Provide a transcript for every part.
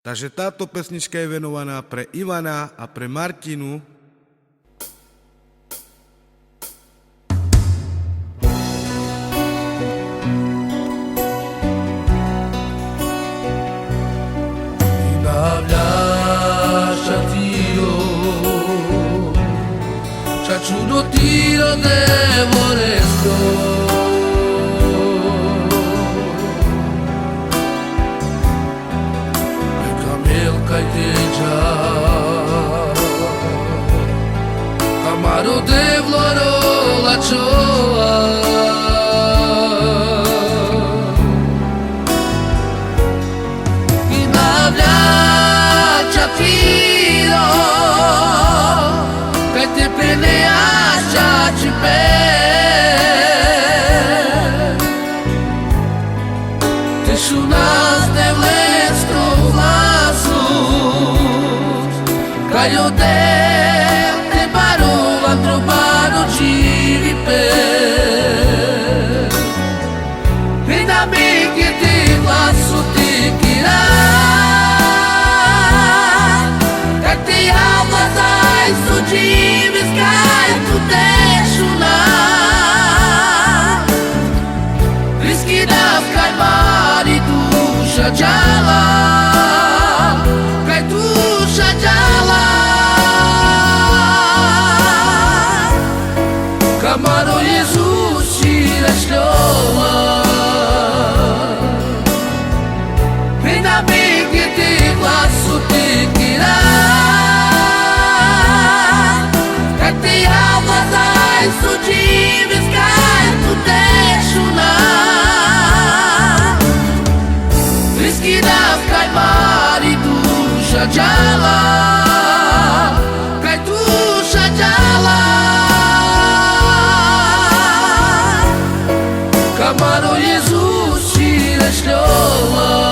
Takže táto pesnička je venovaná pre Ivana a pre Martinu. Čudo tiro devoresko Camel kaj teja Amaro de vloro la choa I navlja tiro Kaj te peleaš Te šunas de vleskro glasus Kaj odel te barovan trobano živi per E na meke te glasu te kira Kaj te javla zaj suđivi skaj tu te Jala, kaj duša jala Kamaro Jesus čira šljova I na bege te glasu te kira Kaj te javla zaj suđivi skaj tu te šuna Kaj mari duša jala Kaj duša jala Kamaro Jesus čira šljova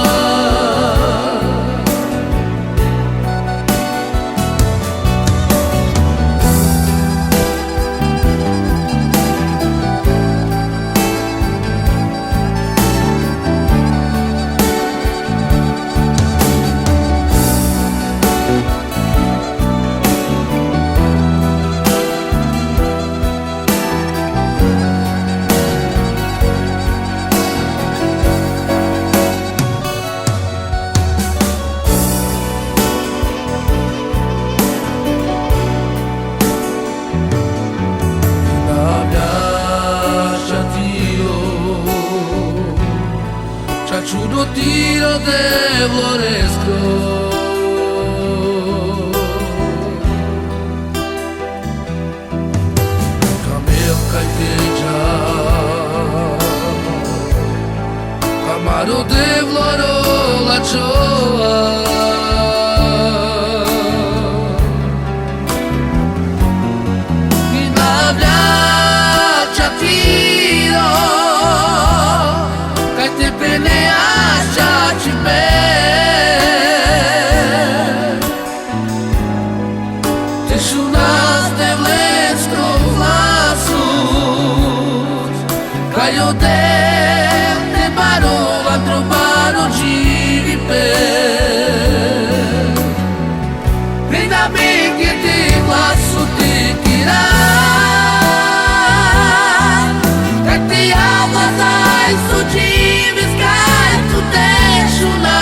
Čudo tiro devoresko Camel kaj teja Amaro de vloro la choa I navlja tiro Kaj te peleaš Te šunas de vleskro glasus Kaj odel te barovan trobano živi per I na bege te glasu te kira Kaj te javla zaj suđivi skaj tu te šuna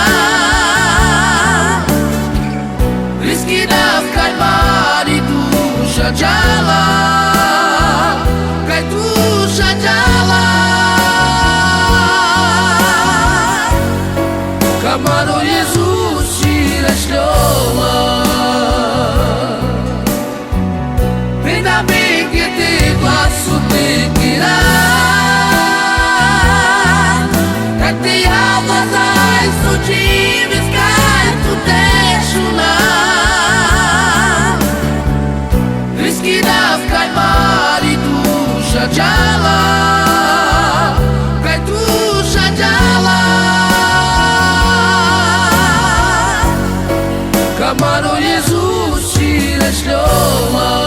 Kaj mari duša jala Kaj duša jala Kamaro Jesus čira šljova I na bege te glasu te kira Kaj te javla zaj suđivi skaj tu te šuna Kaj mari duša jala Kaj duša jala Kamaro Jesus čira šljova